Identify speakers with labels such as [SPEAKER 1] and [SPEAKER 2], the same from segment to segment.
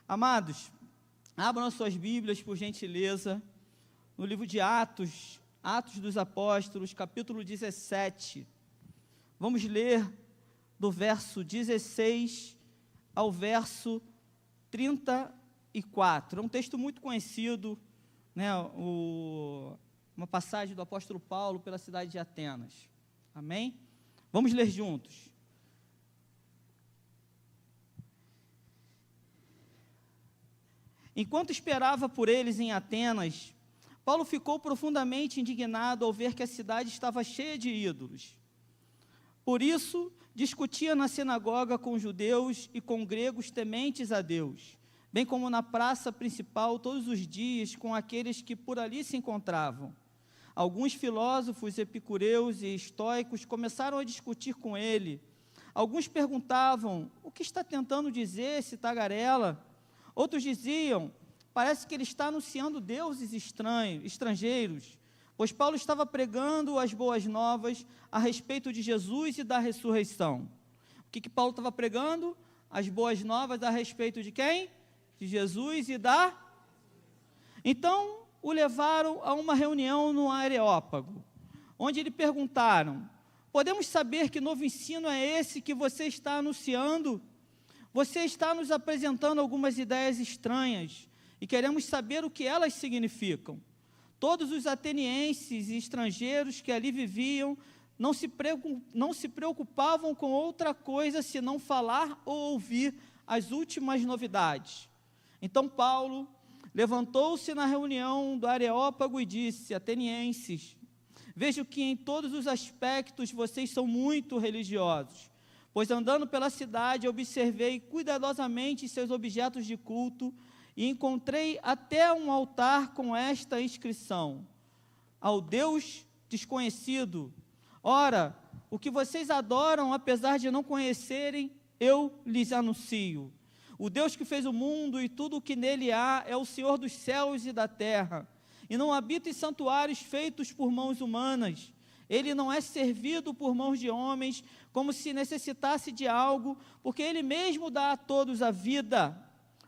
[SPEAKER 1] Amados, abram as suas Bíblias, por gentileza, no livro de Atos, Atos dos Apóstolos, capítulo 17. Vamos ler do verso 16 ao verso 34. É um texto muito conhecido, né? Uma passagem do apóstolo Paulo pela cidade de Atenas. Amém? Vamos ler juntos. Enquanto esperava por eles em Atenas, Paulo ficou profundamente indignado ao ver que a cidade estava cheia de ídolos. Por isso, discutia na sinagoga com judeus e com gregos tementes a Deus, bem como na praça principal todos os dias com aqueles que por ali se encontravam. Alguns filósofos epicureus e estoicos começaram a discutir com ele. Alguns perguntavam: o que está tentando dizer esse tagarela? Outros diziam: parece que ele está anunciando deuses estrangeiros, pois Paulo estava pregando as boas novas a respeito de Jesus e da ressurreição. O que Paulo estava pregando? As boas novas a respeito de quem? De Jesus e da... Então, o levaram a uma reunião no Areópago, onde lhe perguntaram: podemos saber que novo ensino é esse que você está anunciando? Você está nos apresentando algumas ideias estranhas e queremos saber o que elas significam. Todos os atenienses e estrangeiros que ali viviam não se preocupavam com outra coisa senão falar ou ouvir as últimas novidades. Então Paulo levantou-se na reunião do Areópago e disse: atenienses, vejo que em todos os aspectos vocês são muito religiosos. Pois andando pela cidade, observei cuidadosamente seus objetos de culto e encontrei até um altar com esta inscrição: ao Deus desconhecido. Ora, o que vocês adoram, apesar de não conhecerem, eu lhes anuncio. O Deus que fez o mundo e tudo o que nele há é o Senhor dos céus e da terra, e não habita em santuários feitos por mãos humanas. Ele não é servido por mãos de homens, como se necessitasse de algo, porque Ele mesmo dá a todos a vida,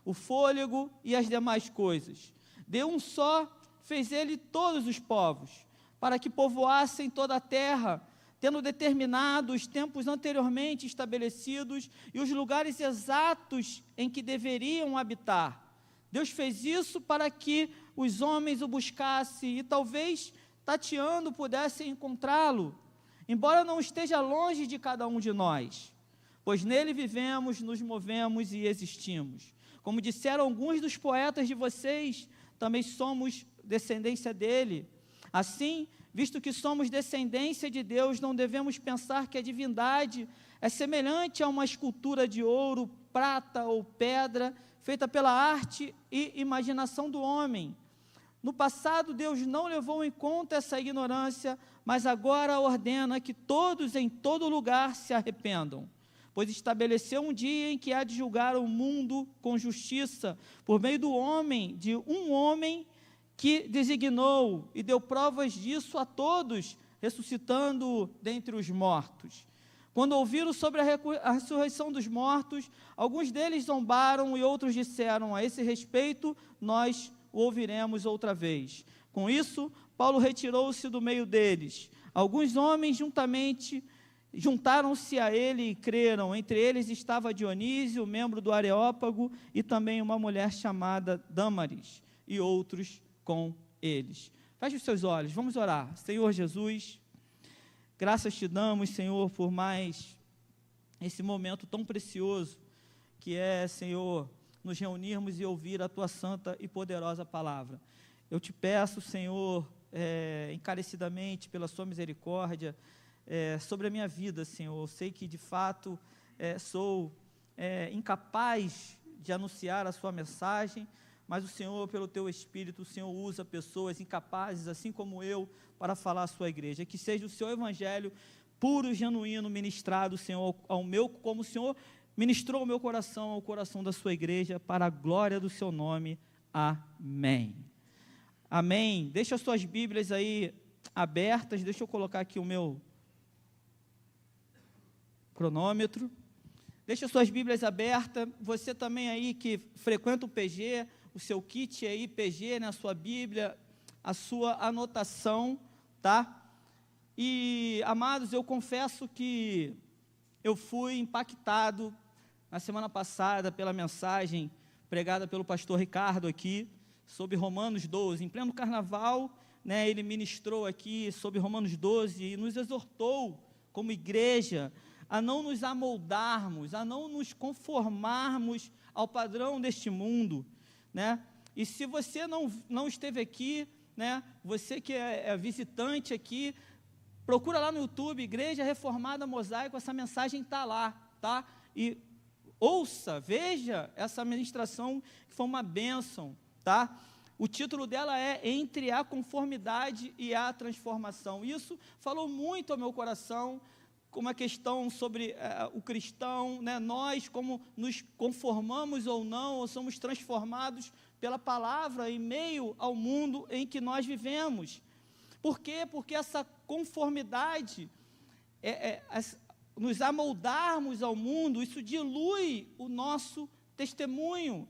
[SPEAKER 1] o fôlego e as demais coisas. De um só fez Ele todos os povos, para que povoassem toda a terra, tendo determinado os tempos anteriormente estabelecidos e os lugares exatos em que deveriam habitar. Deus fez isso para que os homens o buscassem e talvez, tateando, pudessem encontrá-lo, embora não esteja longe de cada um de nós, pois nele vivemos, nos movemos e existimos. Como disseram alguns dos poetas de vocês, também somos descendência dele. Assim, visto que somos descendência de Deus, não devemos pensar que a divindade é semelhante a uma escultura de ouro, prata ou pedra, feita pela arte e imaginação do homem. No passado, Deus não levou em conta essa ignorância, mas agora ordena que todos em todo lugar se arrependam, pois estabeleceu um dia em que há de julgar o mundo com justiça, por meio de um homem que designou e deu provas disso a todos, ressuscitando dentre os mortos. Quando ouviram sobre a ressurreição dos mortos, alguns deles zombaram e outros disseram: a esse respeito, nós o ouviremos outra vez. Com isso, Paulo retirou-se do meio deles. Alguns homens juntaram-se a ele e creram. Entre eles estava Dionísio, membro do Areópago, e também uma mulher chamada Dâmaris, e outros com eles. Feche os seus olhos, vamos orar. Senhor Jesus, graças te damos, Senhor, por mais esse momento tão precioso que é, Senhor, nos reunirmos e ouvir a Tua santa e poderosa palavra. Eu te peço, Senhor, encarecidamente, pela Sua misericórdia, sobre a minha vida, Senhor. Eu sei que, de fato, sou incapaz de anunciar a Sua mensagem, mas o Senhor, pelo Teu Espírito, o Senhor usa pessoas incapazes, assim como eu, para falar à Sua igreja. Que seja o Seu Evangelho puro, genuíno, ministrado, Senhor, como o Senhor ministrou ao meu coração, ao coração da Sua igreja, para a glória do Seu nome. Amém. Amém. Deixa as suas Bíblias aí abertas, deixa eu colocar aqui o meu cronômetro. Deixa suas Bíblias abertas. Você também aí que frequenta o PG, o seu kit aí, PG, né, a sua Bíblia, a sua anotação, tá? E, amados, eu confesso que eu fui impactado na semana passada pela mensagem pregada pelo pastor Ricardo aqui, sobre Romanos 12. Em pleno carnaval, né, ele ministrou aqui sobre Romanos 12 e nos exortou, como igreja, a não nos amoldarmos, a não nos conformarmos ao padrão deste mundo, né? E se você não esteve aqui, né, você que é visitante aqui, procura lá no YouTube, Igreja Reformada Mosaico, essa mensagem está lá, tá? E ouça, veja essa ministração, que foi uma bênção, tá? O título dela é Entre a Conformidade e a Transformação. Isso falou muito ao meu coração, com uma questão sobre o cristão, né? Nós, como nos conformamos ou não, ou somos transformados pela palavra em meio ao mundo em que nós vivemos. Por quê? Porque essa conformidade, nos amoldarmos ao mundo, isso dilui o nosso testemunho.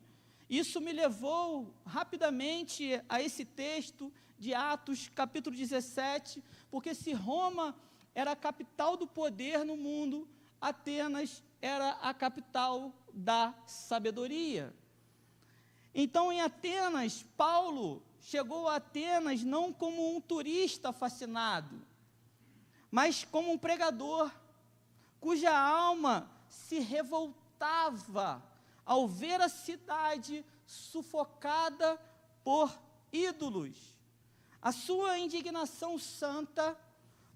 [SPEAKER 1] Isso me levou rapidamente a esse texto de Atos, capítulo 17, porque se Roma era a capital do poder no mundo, Atenas era a capital da sabedoria. Então, em Atenas, Paulo chegou a Atenas não como um turista fascinado, mas como um pregador, cuja alma se revoltava ao ver a cidade sufocada por ídolos. A sua indignação santa,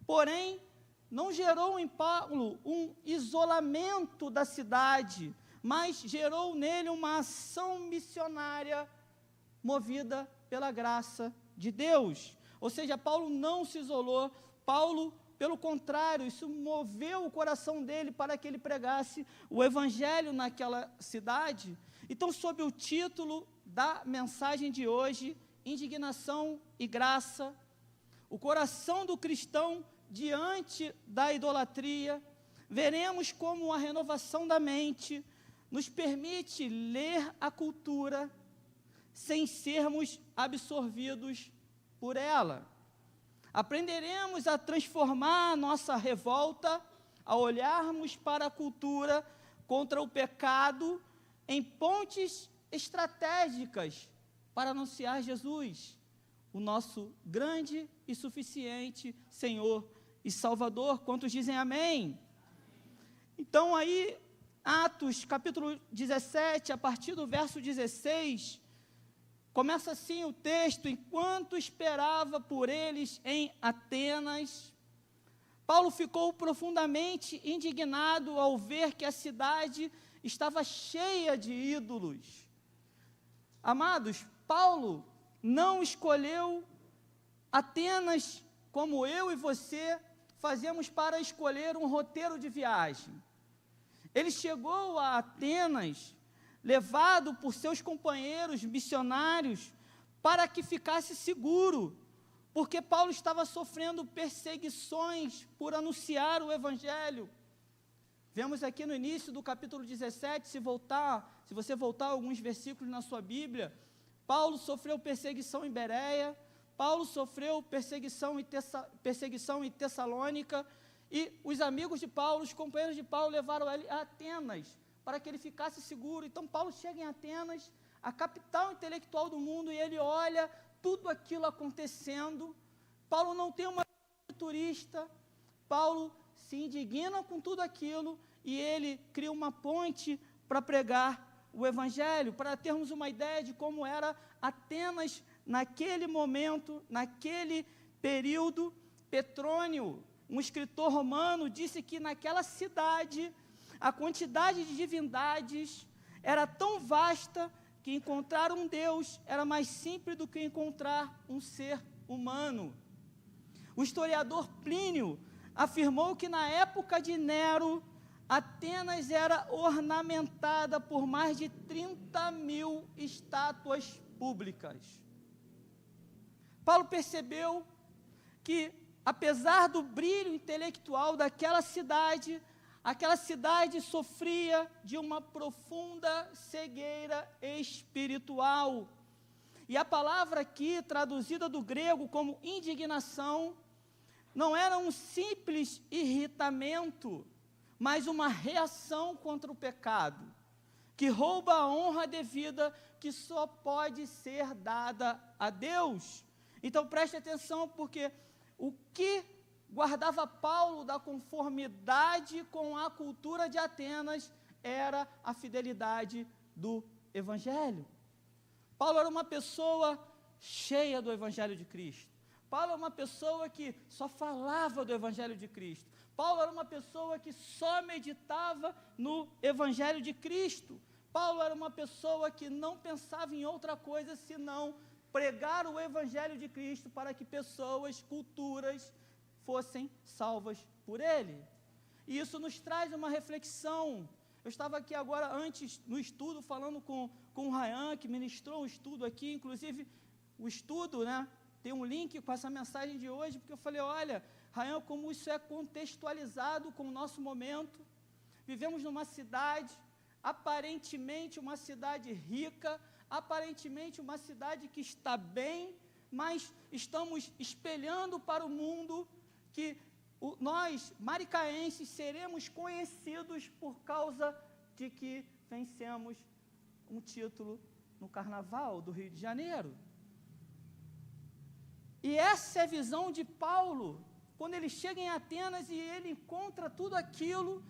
[SPEAKER 1] porém, não gerou em Paulo um isolamento da cidade, mas gerou nele uma ação missionária movida pela graça de Deus. Ou seja, Paulo não se isolou, Paulo, pelo contrário, isso moveu o coração dele para que ele pregasse o evangelho naquela cidade. Então, sob o título da mensagem de hoje, Indignação e Graça, o coração do cristão diante da idolatria, veremos como a renovação da mente nos permite ler a cultura sem sermos absorvidos por ela. Aprenderemos a transformar a nossa revolta, a olharmos para a cultura contra o pecado, em pontes estratégicas para anunciar Jesus, o nosso grande e suficiente Senhor e Salvador. Quantos dizem amém? Então aí, Atos capítulo 17, a partir do verso 16, começa assim o texto: enquanto esperava por eles em Atenas, Paulo ficou profundamente indignado ao ver que a cidade estava cheia de ídolos. Amados, Paulo não escolheu Atenas como eu e você fazemos para escolher um roteiro de viagem. Ele chegou a Atenas levado por seus companheiros missionários para que ficasse seguro, porque Paulo estava sofrendo perseguições por anunciar o evangelho. Vemos aqui no início do capítulo 17, se você voltar alguns versículos na sua Bíblia, Paulo sofreu perseguição em Bereia, Paulo sofreu perseguição em Tessalônica, e os amigos de Paulo, os companheiros de Paulo, levaram ele a Atenas, para que ele ficasse seguro. Então Paulo chega em Atenas, a capital intelectual do mundo, e ele olha tudo aquilo acontecendo. Paulo não tem uma vida de turista, Paulo se indigna com tudo aquilo, e ele cria uma ponte para pregar o evangelho, para termos uma ideia de como era Atenas naquele momento, naquele período. Petrônio, um escritor romano, disse que naquela cidade a quantidade de divindades era tão vasta que encontrar um Deus era mais simples do que encontrar um ser humano. O historiador Plínio afirmou que na época de Nero, Atenas era ornamentada por mais de 30.000 estátuas públicas. Paulo percebeu que, apesar do brilho intelectual daquela cidade, aquela cidade sofria de uma profunda cegueira espiritual. E a palavra aqui, traduzida do grego como indignação, não era um simples irritamento, mas uma reação contra o pecado, que rouba a honra devida que só pode ser dada a Deus. Então preste atenção, porque o que guardava Paulo da conformidade com a cultura de Atenas era a fidelidade do Evangelho. Paulo era uma pessoa cheia do Evangelho de Cristo. Paulo era uma pessoa que só falava do Evangelho de Cristo. Paulo era uma pessoa que só meditava no Evangelho de Cristo. Paulo era uma pessoa que não pensava em outra coisa senão pregar o Evangelho de Cristo para que pessoas, culturas, fossem salvas por ele. E isso nos traz uma reflexão. Eu estava aqui agora, antes, no estudo, falando com o Ryan, que ministrou um estudo aqui, inclusive, o estudo, né, tem um link com essa mensagem de hoje, porque eu falei, olha, Ryan, como isso é contextualizado com o nosso momento. Vivemos numa cidade, aparentemente uma cidade rica, aparentemente uma cidade que está bem, mas estamos espelhando para o mundo que nós, maricaenses, seremos conhecidos por causa de que vencemos um título no Carnaval do Rio de Janeiro. E essa é a visão de Paulo, quando ele chega em Atenas e ele encontra tudo aquilo,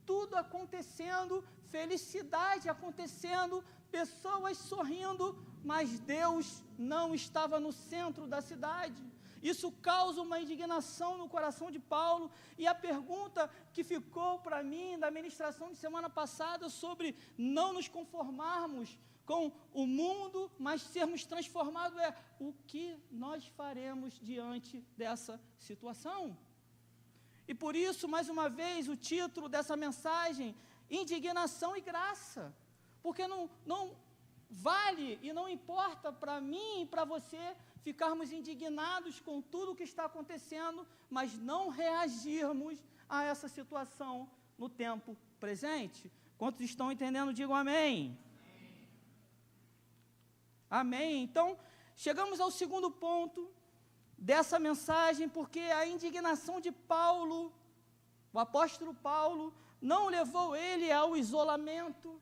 [SPEAKER 1] tudo acontecendo, felicidade acontecendo, pessoas sorrindo, mas Deus não estava no centro da cidade. Isso causa uma indignação no coração de Paulo, e a pergunta que ficou para mim da ministração de semana passada sobre não nos conformarmos com o mundo, mas sermos transformados é: o que nós faremos diante dessa situação? E por isso, mais uma vez, o título dessa mensagem, indignação e graça, porque não vale e não importa para mim e para você ficarmos indignados com tudo o que está acontecendo, mas não reagirmos a essa situação no tempo presente. Quantos estão entendendo, digam amém. Amém. Então, chegamos ao segundo ponto dessa mensagem, porque a indignação de Paulo, o apóstolo Paulo, não levou ele ao isolamento,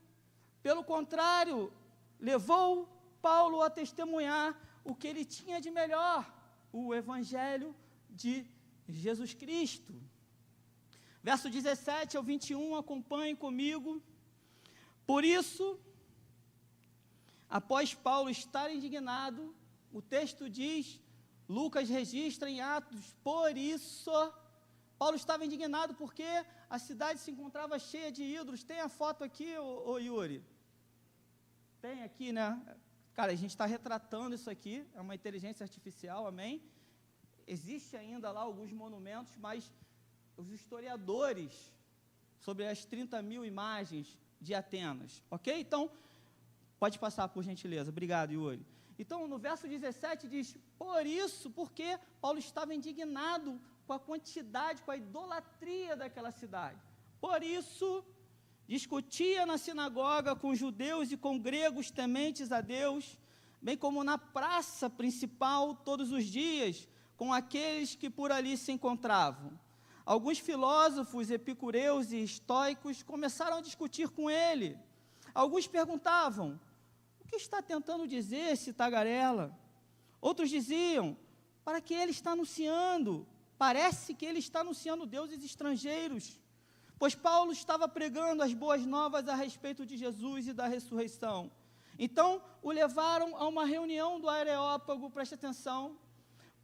[SPEAKER 1] pelo contrário, levou Paulo a testemunhar o que ele tinha de melhor, o Evangelho de Jesus Cristo. Verso 17 ao 21, acompanhe comigo. Por isso, após Paulo estar indignado, o texto diz, Lucas registra em Atos, por isso, Paulo estava indignado porque a cidade se encontrava cheia de ídolos. Tem a foto aqui, ô Yuri? Tem aqui, né? Cara, a gente está retratando isso aqui, é uma inteligência artificial, amém? Existe ainda lá alguns monumentos, mas os historiadores, sobre as 30 mil imagens de Atenas, ok? Então, pode passar, por gentileza. Obrigado, Yuri. Então, no verso 17 diz, por isso, porque Paulo estava indignado com a quantidade, com a idolatria daquela cidade. Por isso, discutia na sinagoga com judeus e com gregos tementes a Deus, bem como na praça principal todos os dias, com aqueles que por ali se encontravam. Alguns filósofos, epicureus e estoicos começaram a discutir com ele. Alguns perguntavam, o que está tentando dizer esse tagarela? Outros diziam, para que ele está anunciando? Parece que ele está anunciando deuses estrangeiros. Pois Paulo estava pregando as boas novas a respeito de Jesus e da ressurreição. Então, o levaram a uma reunião do Areópago, preste atenção.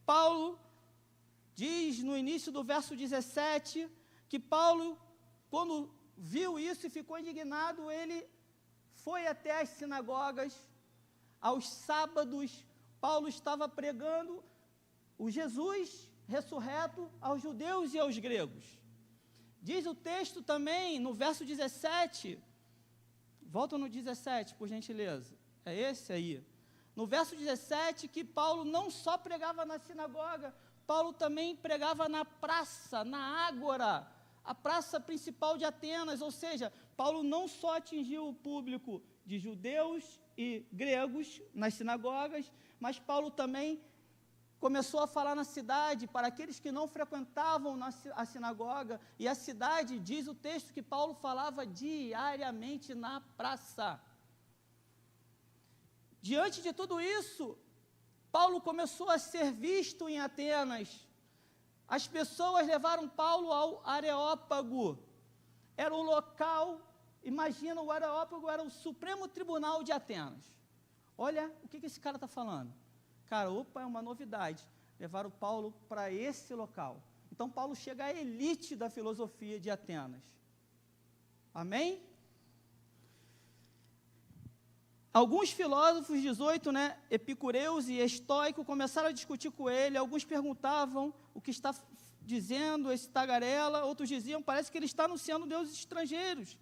[SPEAKER 1] Paulo diz no início do verso 17, que Paulo, quando viu isso e ficou indignado, ele foi até as sinagogas. Aos sábados, Paulo estava pregando o Jesus ressurreto aos judeus e aos gregos. Diz o texto também, no verso 17, volta no 17, por gentileza, é esse aí. No verso 17, que Paulo não só pregava na sinagoga, Paulo também pregava na praça, na ágora, a praça principal de Atenas, ou seja, Paulo não só atingiu o público de judeus e gregos nas sinagogas, mas Paulo também começou a falar na cidade para aqueles que não frequentavam a sinagoga, e a cidade, diz o texto, que Paulo falava diariamente na praça. Diante de tudo isso, Paulo começou a ser visto em Atenas. As pessoas levaram Paulo ao Areópago. Era o local, imagina, o Areópago era o Supremo Tribunal de Atenas. Olha o que esse cara está falando. Cara, opa, é uma novidade. Levaram Paulo para esse local. Então, Paulo chega à elite da filosofia de Atenas. Amém? Alguns filósofos, 18, epicureus e estoicos, começaram a discutir com ele. Alguns perguntavam o que está dizendo esse tagarela. Outros diziam, parece que ele está anunciando deuses estrangeiros,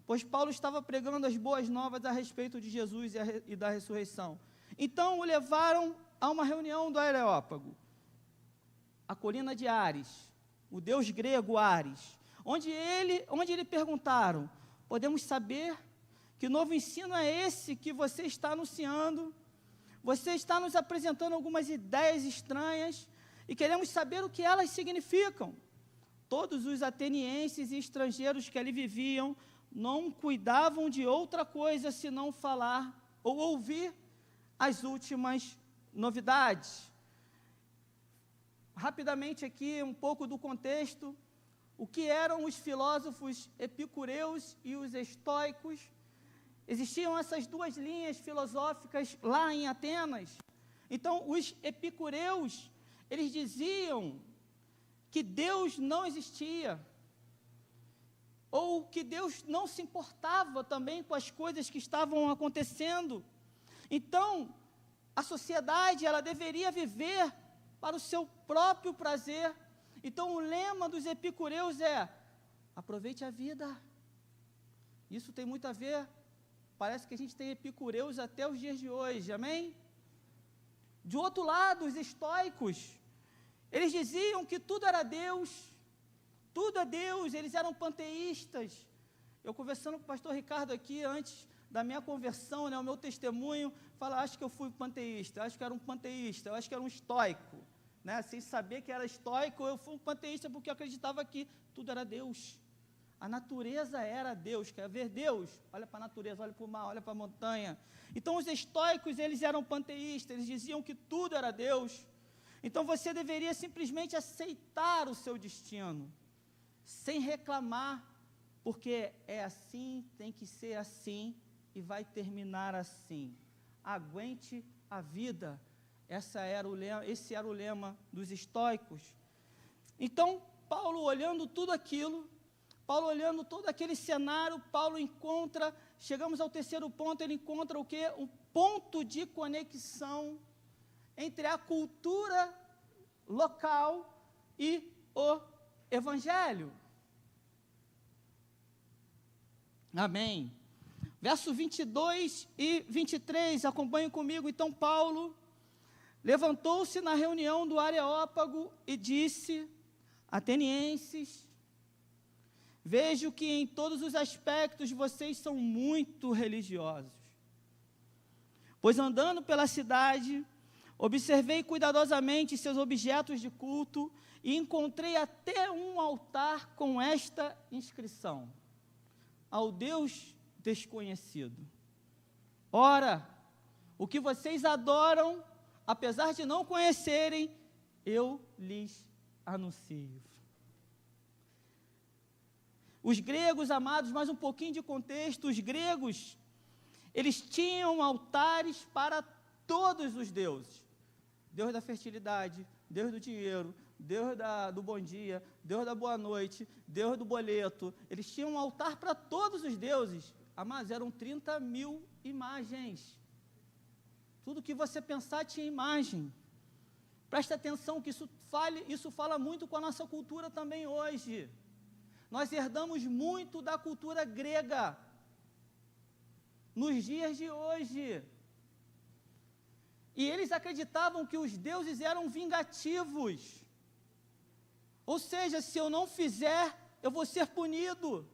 [SPEAKER 1] pois Paulo estava pregando as boas novas a respeito de Jesus e da ressurreição. Então, o levaram a uma reunião do Areópago, a colina de Ares, o deus grego Ares, onde lhe perguntaram, podemos saber que novo ensino é esse que você está anunciando? Você está nos apresentando algumas ideias estranhas e queremos saber o que elas significam. Todos os atenienses e estrangeiros que ali viviam não cuidavam de outra coisa senão falar ou ouvir as últimas novidades. Rapidamente aqui, um pouco do contexto, o que eram os filósofos epicureus e os estoicos. Existiam essas duas linhas filosóficas lá em Atenas. Então, os epicureus, eles diziam que Deus não existia, ou que Deus não se importava também com as coisas que estavam acontecendo. Então, a sociedade, ela deveria viver para o seu próprio prazer. Então, o lema dos epicureus é, aproveite a vida. Isso tem muito a ver, parece que a gente tem epicureus até os dias de hoje, amém? De outro lado, os estoicos, eles diziam que tudo era Deus, tudo é Deus, eles eram panteístas. Eu conversando com o pastor Ricardo aqui, antes da minha conversão, o meu testemunho, fala, acho que eu fui panteísta, acho que era um panteísta, eu acho que era um estoico, sem saber que era estoico, eu fui um panteísta porque eu acreditava que tudo era Deus, a natureza era Deus, quer ver Deus? Olha para a natureza, olha para o mar, olha para a montanha. Então os estoicos, eles eram panteístas, eles diziam que tudo era Deus. Então você deveria simplesmente aceitar o seu destino, sem reclamar, porque é assim, tem que ser assim, e vai terminar assim. Aguente a vida. Esse era o lema dos estoicos. Então, Paulo olhando tudo aquilo, Paulo olhando todo aquele cenário, Paulo encontra, chegamos ao terceiro ponto, ele encontra o quê? Um ponto de conexão entre a cultura local e o Evangelho. Amém. Verso 22 e 23, acompanhem comigo. Então, Paulo levantou-se na reunião do Areópago e disse, atenienses, vejo que em todos os aspectos vocês são muito religiosos. Pois andando pela cidade, observei cuidadosamente seus objetos de culto e encontrei até um altar com esta inscrição: ao Deus desconhecido. Ora, o que vocês adoram, apesar de não conhecerem, eu lhes anuncio. Os gregos, amados, mais um pouquinho de contexto, os gregos, eles tinham altares para todos os deuses. Deus da fertilidade, Deus do dinheiro, Deus do bom dia, Deus da boa noite, Deus do boleto. Eles tinham um altar para todos os deuses. Mas eram 30 mil imagens. Tudo que você pensar tinha imagem. Presta atenção que isso fala muito com a nossa cultura também hoje. Nós herdamos muito da cultura grega nos dias de hoje. E eles acreditavam que os deuses eram vingativos. Ou seja, se eu não fizer eu vou ser punido.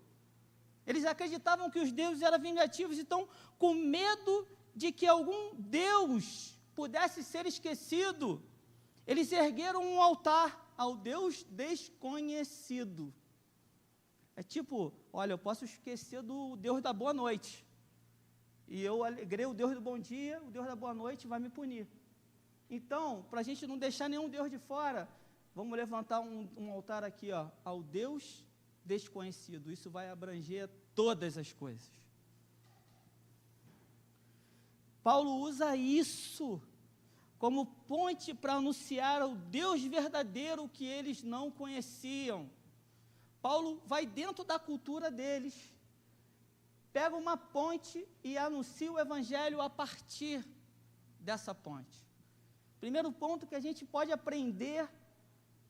[SPEAKER 1] Eles acreditavam que os deuses eram vingativos, então, com medo de que algum Deus pudesse ser esquecido, eles ergueram um altar ao Deus desconhecido. É tipo, olha, eu posso esquecer do Deus da boa noite, e eu alegrei o Deus do bom dia, o Deus da boa noite vai me punir. Então, para a gente não deixar nenhum Deus de fora, vamos levantar um altar aqui, ó, ao Deus desconhecido. Isso vai abranger todas as coisas. Paulo usa isso como ponte para anunciar ao Deus verdadeiro que eles não conheciam. Paulo vai dentro da cultura deles, pega uma ponte e anuncia o evangelho a partir dessa ponte. Primeiro ponto que a gente pode aprender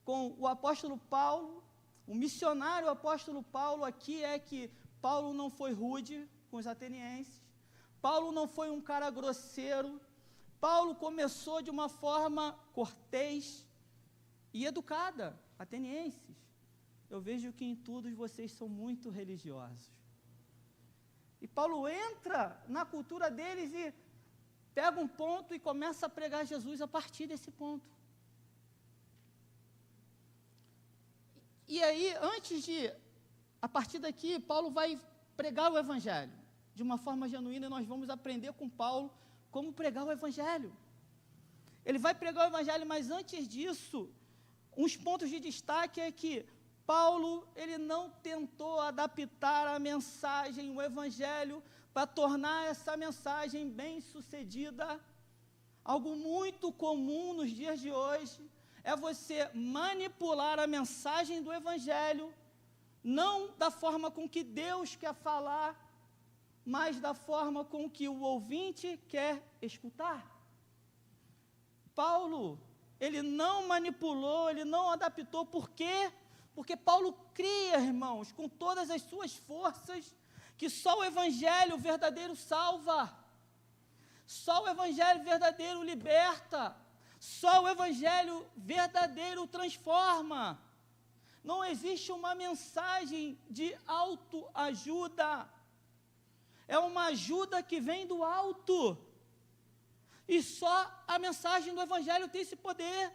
[SPEAKER 1] com o apóstolo Paulo, o missionário apóstolo Paulo aqui, é que Paulo não foi rude com os atenienses, Paulo não foi um cara grosseiro, Paulo começou de uma forma cortês e educada. Atenienses, eu vejo que em tudo vocês são muito religiosos. E Paulo entra na cultura deles e pega um ponto e começa a pregar Jesus a partir desse ponto. E aí, a partir daqui, Paulo vai pregar o evangelho de uma forma genuína, e nós vamos aprender com Paulo como pregar o evangelho. Ele vai pregar o evangelho, mas antes disso, uns pontos de destaque é que Paulo, ele não tentou adaptar a mensagem, o evangelho, para tornar essa mensagem bem-sucedida. Algo muito comum nos dias de hoje é você manipular a mensagem do evangelho, não da forma com que Deus quer falar, mas da forma com que o ouvinte quer escutar. Paulo, ele não manipulou, ele não adaptou. Por quê? Porque Paulo cria, irmãos, com todas as suas forças, que só o evangelho verdadeiro salva, só o evangelho verdadeiro liberta, só o evangelho verdadeiro transforma. Não existe uma mensagem de autoajuda, é uma ajuda que vem do alto, e só a mensagem do evangelho tem esse poder.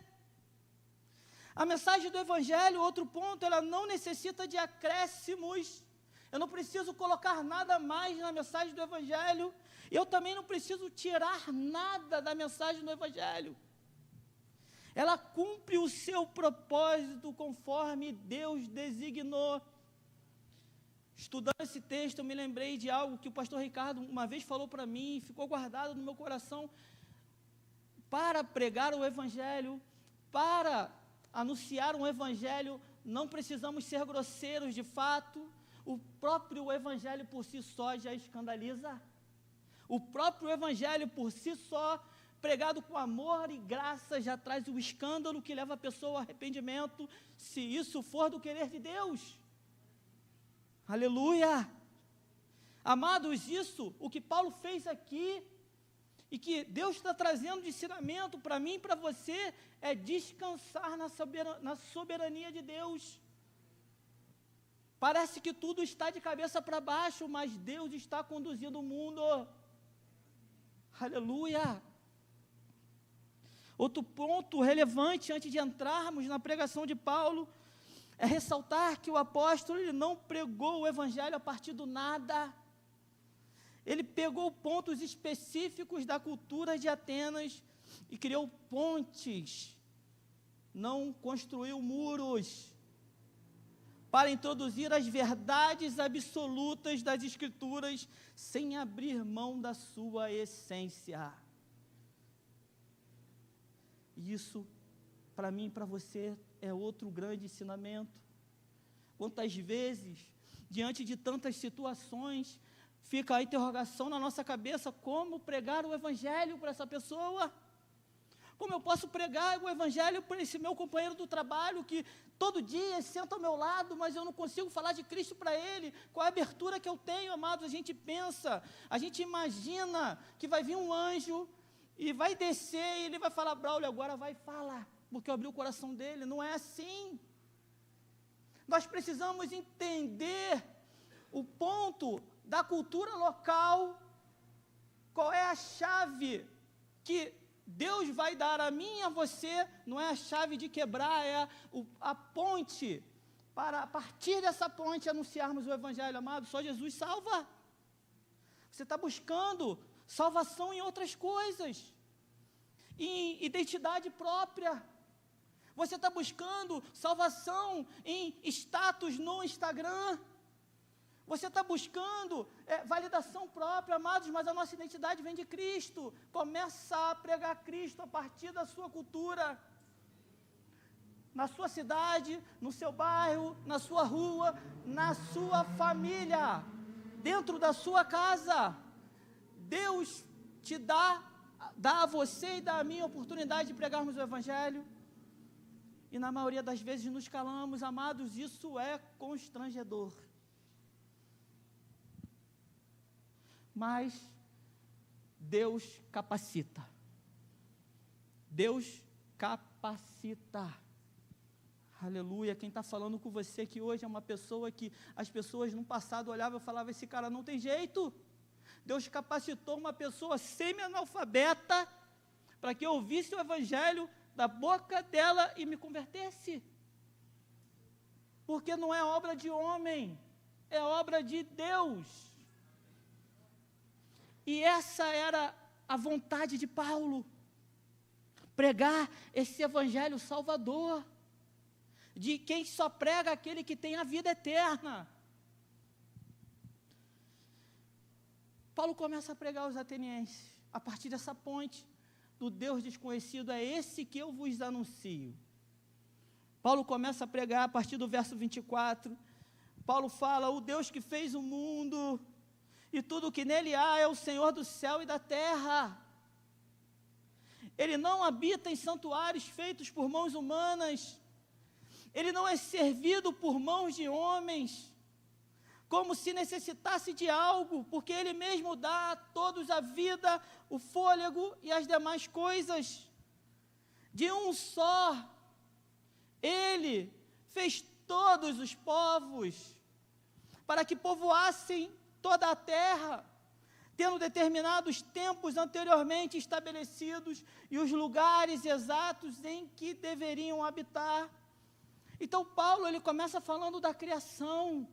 [SPEAKER 1] A mensagem do evangelho, outro ponto, ela não necessita de acréscimos. Eu não preciso colocar nada mais na mensagem do evangelho, e eu também não preciso tirar nada da mensagem do evangelho. Ela cumpre o seu propósito conforme Deus designou. Estudando esse texto, eu me lembrei de algo que o pastor Ricardo uma vez falou para mim, ficou guardado no meu coração. Para pregar o evangelho, para anunciar um evangelho, não precisamos ser grosseiros de fato. O próprio evangelho por si só já escandaliza. O próprio evangelho por si só, pregado com amor e graça, já traz o escândalo que leva a pessoa ao arrependimento, se isso for do querer de Deus. Aleluia! Amados, isso, o que Paulo fez aqui, e que Deus está trazendo de ensinamento para mim e para você, é descansar na soberania de Deus. Parece que tudo está de cabeça para baixo, mas Deus está conduzindo o mundo. Aleluia! Outro ponto relevante, antes de entrarmos na pregação de Paulo, é ressaltar que o apóstolo, ele não pregou o evangelho a partir do nada. Ele pegou pontos específicos da cultura de Atenas e criou pontes, não construiu muros, para introduzir as verdades absolutas das Escrituras, sem abrir mão da sua essência. Isso, para mim e para você, é outro grande ensinamento. Quantas vezes, diante de tantas situações, fica a interrogação na nossa cabeça: como pregar o evangelho para essa pessoa? Como eu posso pregar o evangelho para esse meu companheiro do trabalho, que todo dia senta ao meu lado, mas eu não consigo falar de Cristo para ele? Qual a abertura que eu tenho, amados? A gente pensa, a gente imagina que vai vir um anjo e vai descer e ele vai falar: Braulio, agora vai falar, porque eu abri o coração dele. Não é assim. Nós precisamos entender o ponto da cultura local, qual é a chave que Deus vai dar a mim e a você, não é a chave de quebrar, é a ponte, para a partir dessa ponte anunciarmos o Evangelho, amado. Só Jesus salva. Você está buscando salvação em outras coisas, em identidade própria. Você está buscando salvação em status no Instagram. Você está buscando validação própria, amados, mas a nossa identidade vem de Cristo. Começa a pregar Cristo a partir da sua cultura. Na sua cidade, no seu bairro, na sua rua, na sua família, dentro da sua casa. Deus te dá a você e dá a mim a oportunidade de pregarmos o Evangelho. E na maioria das vezes nos calamos, amados, isso é constrangedor. Mas Deus capacita. Deus capacita. Aleluia. Quem está falando com você que hoje é uma pessoa que as pessoas no passado olhavam e falavam, esse cara não tem jeito. Deus capacitou uma pessoa semi-analfabeta para que eu ouvisse o Evangelho da boca dela e me convertesse. Porque não é obra de homem, é obra de Deus. E essa era a vontade de Paulo, pregar esse Evangelho salvador, de quem só prega aquele que tem a vida eterna. Paulo começa a pregar aos atenienses, a partir dessa ponte do Deus desconhecido, é esse que eu vos anuncio. Paulo começa a pregar a partir do verso 24, Paulo fala, o Deus que fez o mundo, e tudo o que nele há é o Senhor do céu e da terra. Ele não habita em santuários feitos por mãos humanas, ele não é servido por mãos de homens, como se necessitasse de algo, porque ele mesmo dá a todos a vida, o fôlego e as demais coisas. De um só, ele fez todos os povos, para que povoassem toda a terra, tendo determinados tempos anteriormente estabelecidos e os lugares exatos em que deveriam habitar. Então Paulo, ele começa falando da criação.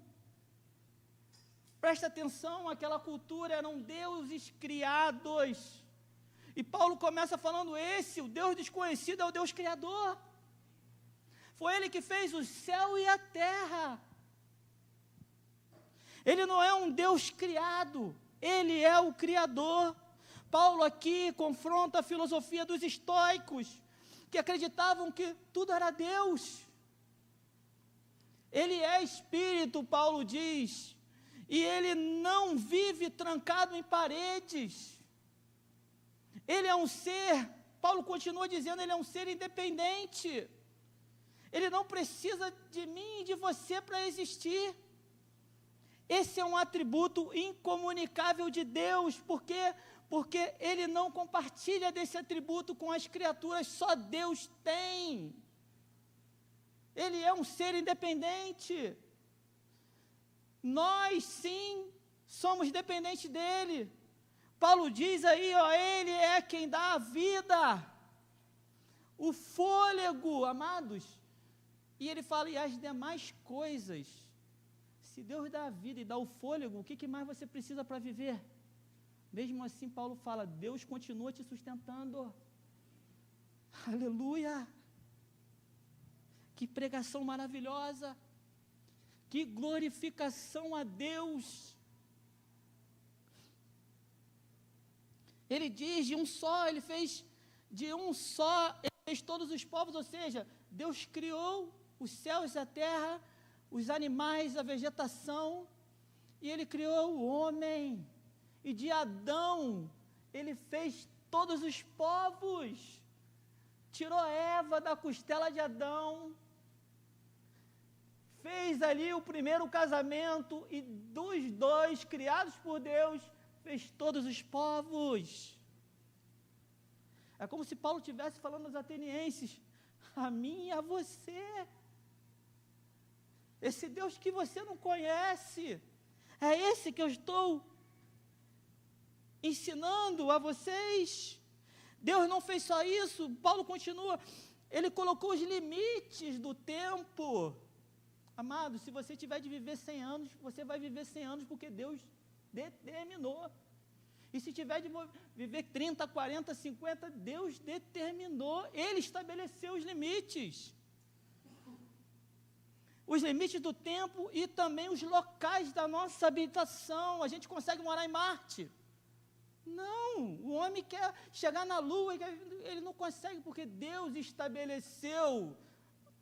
[SPEAKER 1] Presta atenção, aquela cultura eram deuses criados. E Paulo começa falando o Deus desconhecido é o Deus criador. Foi ele que fez o céu e a terra. Ele não é um Deus criado, ele é o Criador. Paulo aqui confronta a filosofia dos estoicos, que acreditavam que tudo era Deus. Ele é espírito, Paulo diz, e ele não vive trancado em paredes. Ele é um ser, Paulo continua dizendo, ele é um ser independente. Ele não precisa de mim e de você para existir. Esse é um atributo incomunicável de Deus, porque ele não compartilha desse atributo com as criaturas, só Deus tem. Ele é um ser independente. Nós, sim, somos dependentes dele. Paulo diz aí, ele é quem dá a vida, o fôlego, amados. E ele fala, e as demais coisas. Se Deus dá a vida e dá o fôlego, o que mais você precisa para viver? Mesmo assim, Paulo fala, Deus continua te sustentando. Aleluia! Que pregação maravilhosa! Que glorificação a Deus! Ele diz de um só, ele fez todos os povos, ou seja, Deus criou os céus e a terra, os animais, a vegetação, e ele criou o homem, e de Adão, ele fez todos os povos, tirou Eva da costela de Adão, fez ali o primeiro casamento, e dos dois, criados por Deus, fez todos os povos. É como se Paulo estivesse falando aos atenienses, a mim e a você. esse Deus que você não conhece, é esse que eu estou ensinando a vocês. Deus não fez só isso, Paulo continua, ele colocou os limites do tempo. Amado, se você tiver de viver 100 anos, você vai viver 100 anos porque Deus determinou. E se tiver de viver 30, 40, 50, Deus determinou, Ele estabeleceu os limites. Os limites do tempo e também os locais da nossa habitação. A gente consegue morar em Marte? Não, o homem quer chegar na Lua, ele não consegue, porque Deus estabeleceu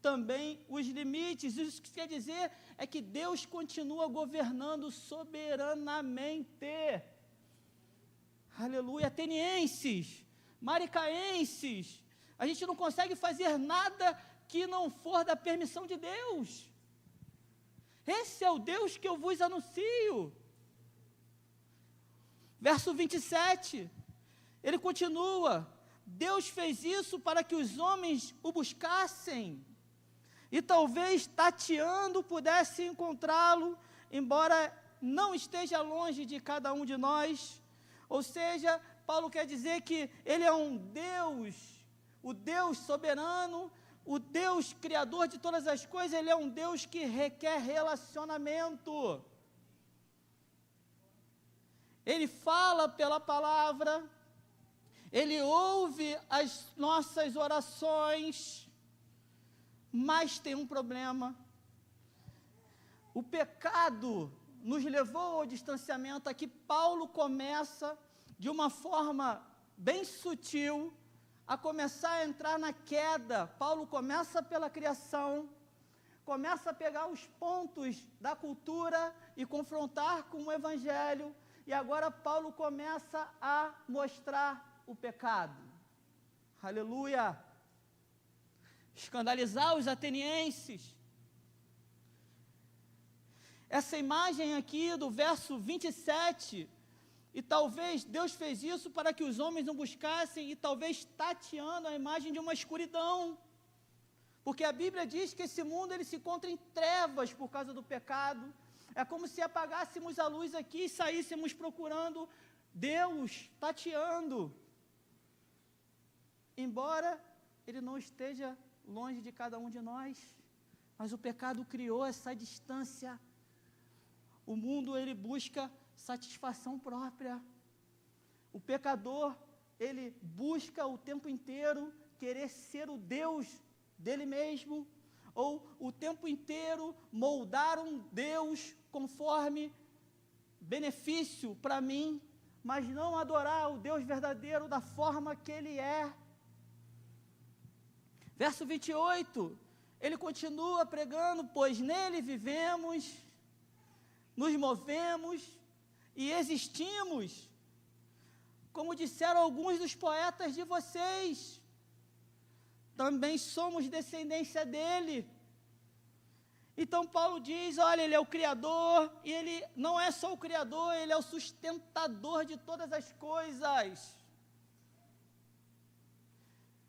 [SPEAKER 1] também os limites. Isso que quer dizer é que Deus continua governando soberanamente. Aleluia. Atenienses, maricaenses, a gente não consegue fazer nada que não for da permissão de Deus. Esse é o Deus que eu vos anuncio. Verso 27, ele continua, Deus fez isso para que os homens o buscassem, e talvez tateando pudesse encontrá-lo, embora não esteja longe de cada um de nós. Ou seja, Paulo quer dizer que ele é um Deus, o Deus soberano, o Deus criador de todas as coisas, ele é um Deus que requer relacionamento. Ele fala pela palavra, ele ouve as nossas orações, mas tem um problema. O pecado nos levou ao distanciamento. Aqui Paulo começa de uma forma bem sutil a começar a entrar na queda. Paulo começa pela criação, começa a pegar os pontos da cultura e confrontar com o evangelho, e agora Paulo começa a mostrar o pecado. Aleluia! Escandalizar os atenienses. Essa imagem aqui do verso 27, e talvez Deus fez isso para que os homens não buscassem, e talvez tateando a imagem de uma escuridão, porque a Bíblia diz que esse mundo ele se encontra em trevas por causa do pecado. É como se apagássemos a luz aqui e saíssemos procurando Deus, tateando, embora ele não esteja longe de cada um de nós, mas o pecado criou essa distância. O mundo, ele busca satisfação própria. O pecador, ele busca o tempo inteiro querer ser o Deus dele mesmo, ou o tempo inteiro moldar um Deus conforme benefício para mim, mas não adorar o Deus verdadeiro da forma que Ele é. Verso 28, ele continua pregando, pois nele vivemos, nos movemos e existimos, como disseram alguns dos poetas de vocês, também somos descendência dele. Então Paulo diz, olha, ele é o Criador, e ele não é só o Criador, ele é o sustentador de todas as coisas.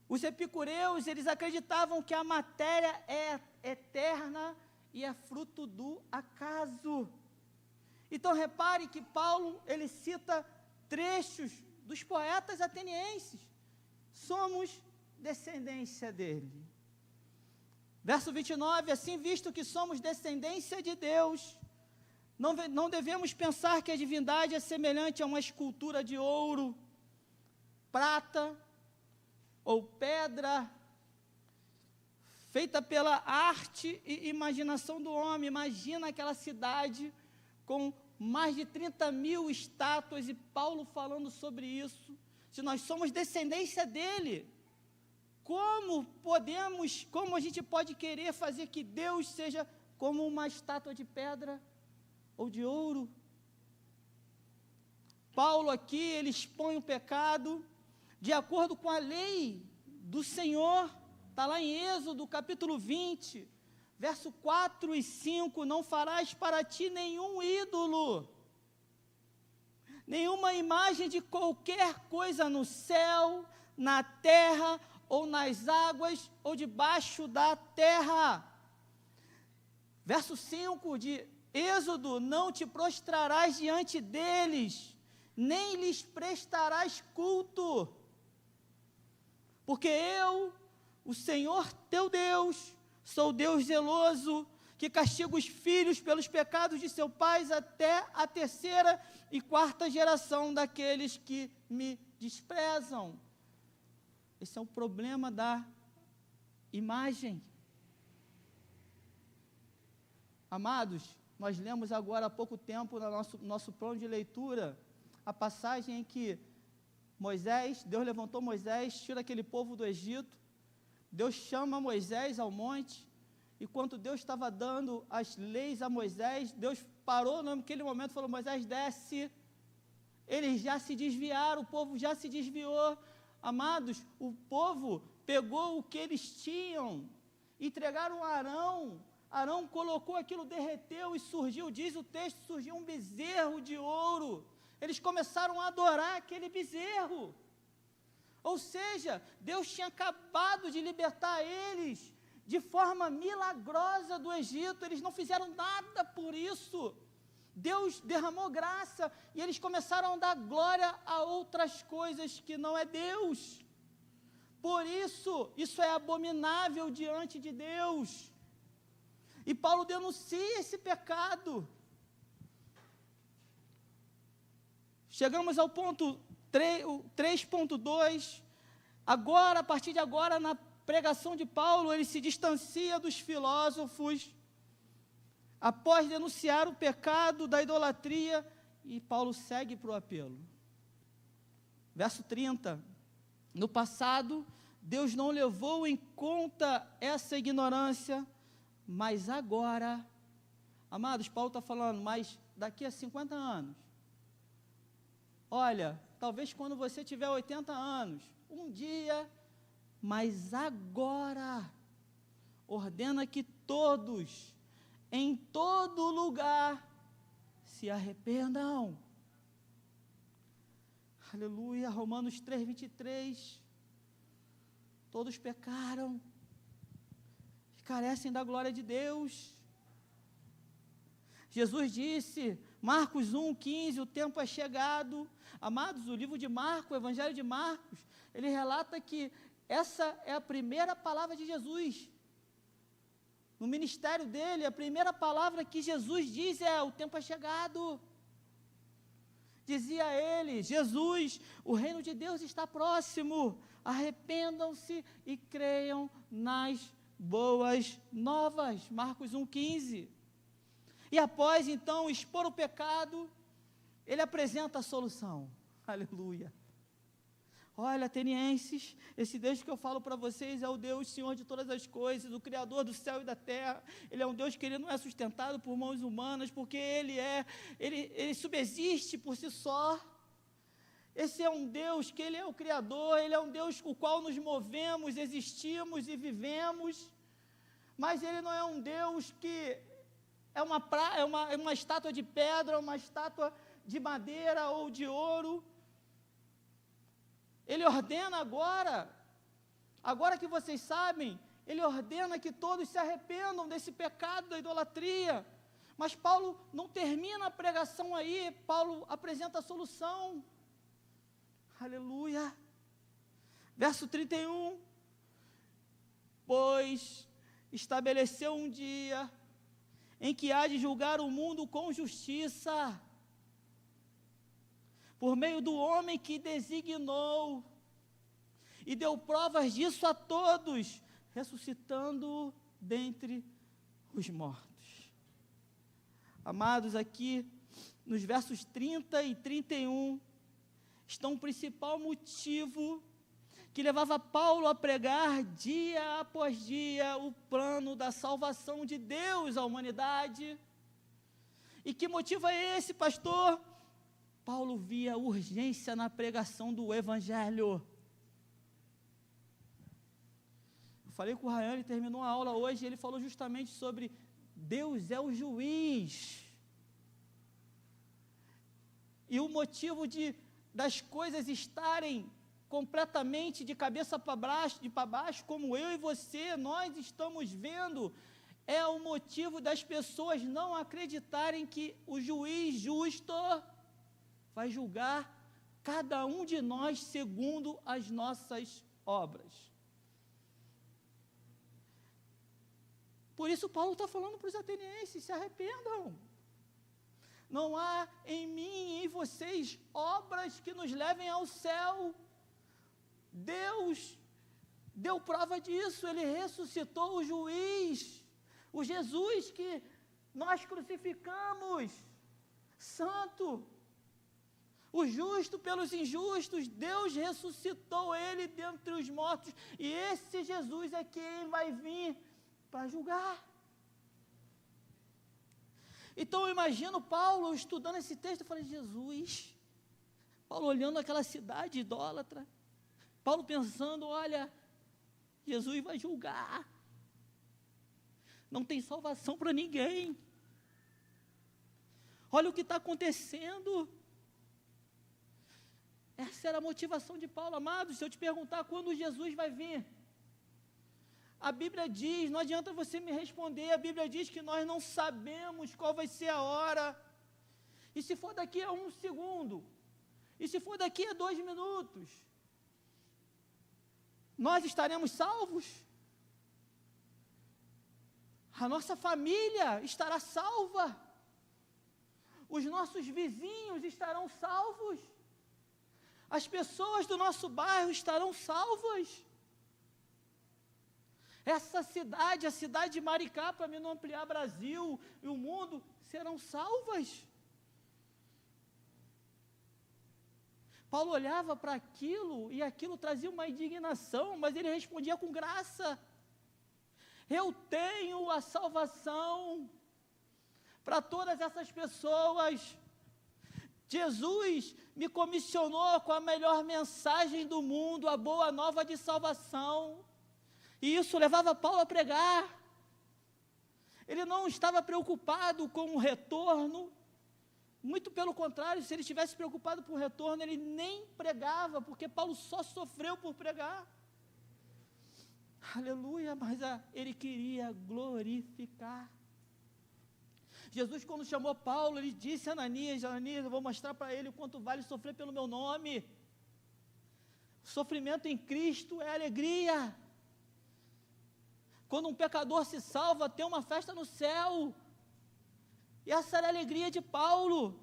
[SPEAKER 1] Os epicureus, eles acreditavam que a matéria é eterna e é fruto do acaso. Então repare que Paulo, ele cita trechos dos poetas atenienses. Somos descendência dele. Verso 29, assim visto que somos descendência de Deus, não devemos pensar que a divindade é semelhante a uma escultura de ouro, prata ou pedra, feita pela arte e imaginação do homem. Imagina aquela cidade com mais de 30 mil estátuas, e Paulo falando sobre isso. Se nós somos descendência dele, como a gente pode querer fazer que Deus seja como uma estátua de pedra ou de ouro? Paulo aqui, ele expõe o pecado de acordo com a lei do Senhor. Está lá em Êxodo, capítulo 20, verso 4 e 5, não farás para ti nenhum ídolo, nenhuma imagem de qualquer coisa no céu, na terra, ou nas águas, ou debaixo da terra. Verso 5 de Êxodo: não te prostrarás diante deles, nem lhes prestarás culto, porque eu, o Senhor teu Deus, sou Deus zeloso, que castiga os filhos pelos pecados de seus pais até a 3ª e 4ª geração daqueles que me desprezam. Esse é o problema da imagem. Amados, nós lemos agora há pouco tempo no nosso plano de leitura a passagem em que Deus levantou Moisés, tira aquele povo do Egito, Deus chama Moisés ao monte, e quando Deus estava dando as leis a Moisés, Deus parou naquele momento e falou: Moisés, desce. Eles já se desviaram, o povo já se desviou. Amados, o povo pegou o que eles tinham, entregaram a Arão. Arão colocou aquilo, derreteu e surgiu, diz o texto, surgiu um bezerro de ouro. Eles começaram a adorar aquele bezerro. Ou seja, Deus tinha acabado de libertar eles de forma milagrosa do Egito. Eles não fizeram nada por isso. Deus derramou graça e eles começaram a dar glória a outras coisas que não é Deus. Por isso, isso é abominável diante de Deus. E Paulo denuncia esse pecado. Chegamos ao ponto 3.2. Agora, a partir de agora, na pregação de Paulo, ele se distancia dos filósofos, após denunciar o pecado da idolatria, e Paulo segue para o apelo. Verso 30. No passado, Deus não levou em conta essa ignorância, mas agora, amados, Paulo está falando, mas daqui a 50 anos, olha, talvez quando você tiver 80 anos, um dia, mas agora, ordena que todos, em todo lugar, se arrependam. Aleluia. Romanos 3:23. Todos pecaram, carecem da glória de Deus. Jesus disse, Marcos 1:15, o tempo é chegado. Amados, o livro de Marcos, o Evangelho de Marcos, ele relata que essa é a primeira palavra de Jesus. No ministério dele, a primeira palavra que Jesus diz é: o tempo é chegado. Dizia ele, Jesus, o reino de Deus está próximo, arrependam-se e creiam nas boas novas. Marcos 1:15. E após então expor o pecado, ele apresenta a solução. Aleluia. Olha, atenienses, esse Deus que eu falo para vocês é o Deus Senhor de todas as coisas, o Criador do céu e da terra. Ele é um Deus que ele não é sustentado por mãos humanas, porque ele subsiste por si só. Esse é um Deus que ele é o Criador, ele é um Deus com o qual nos movemos, existimos e vivemos, mas ele não é um Deus que é uma estátua de pedra, uma estátua de madeira ou de ouro. Ele ordena agora que vocês sabem, ele ordena que todos se arrependam desse pecado da idolatria. Mas Paulo não termina a pregação aí, Paulo apresenta a solução. Aleluia. Verso 31. Pois estabeleceu um dia em que há de julgar o mundo com justiça, por meio do homem que designou, e deu provas disso a todos, ressuscitando dentre os mortos. Amados, aqui nos versos 30 e 31, está um principal motivo que levava Paulo a pregar dia após dia o plano da salvação de Deus à humanidade. E que motivo é esse, pastor? Paulo via urgência na pregação do Evangelho. Eu falei com o Ryan, ele terminou a aula hoje, ele falou justamente sobre Deus é o juiz. E o motivo das coisas estarem completamente de cabeça para baixo, como eu e você, nós estamos vendo, é o motivo das pessoas não acreditarem que o juiz justo vai julgar cada um de nós segundo as nossas obras. Por isso Paulo está falando para os atenienses, se arrependam. Não há em mim e em vocês obras que nos levem ao céu. Deus deu prova disso, Ele ressuscitou o juiz, o Jesus que nós crucificamos, santo, o justo pelos injustos. Deus ressuscitou Ele dentre os mortos, e esse Jesus é quem vai vir para julgar. Então eu imagino Paulo estudando esse texto, eu falei, Jesus, Paulo olhando aquela cidade idólatra, Paulo pensando, olha, Jesus vai julgar, não tem salvação para ninguém, olha o que está acontecendo. Essa era a motivação de Paulo. Amados, se eu te perguntar quando Jesus vai vir, a Bíblia diz, não adianta você me responder, a Bíblia diz que nós não sabemos qual vai ser a hora, e se for daqui a 1 segundo, e se for daqui a 2 minutos, nós estaremos salvos? A nossa família estará salva? Os nossos vizinhos estarão salvos? As pessoas do nosso bairro estarão salvas? Essa cidade, a cidade de Maricá, para mim não ampliar Brasil e o mundo, serão salvas? Paulo olhava para aquilo, e aquilo trazia uma indignação, mas ele respondia com graça. Eu tenho a salvação para todas essas pessoas. Jesus me comissionou com a melhor mensagem do mundo, a boa nova de salvação. E isso levava Paulo a pregar. Ele não estava preocupado com o retorno, muito pelo contrário, se ele estivesse preocupado com o retorno, ele nem pregava, porque Paulo só sofreu por pregar. Aleluia, mas ele queria glorificar. Jesus, quando chamou Paulo, ele disse a Ananias, eu vou mostrar para ele o quanto vale sofrer pelo meu nome. O sofrimento em Cristo é alegria. Quando um pecador se salva, tem uma festa no céu. E essa era a alegria de Paulo.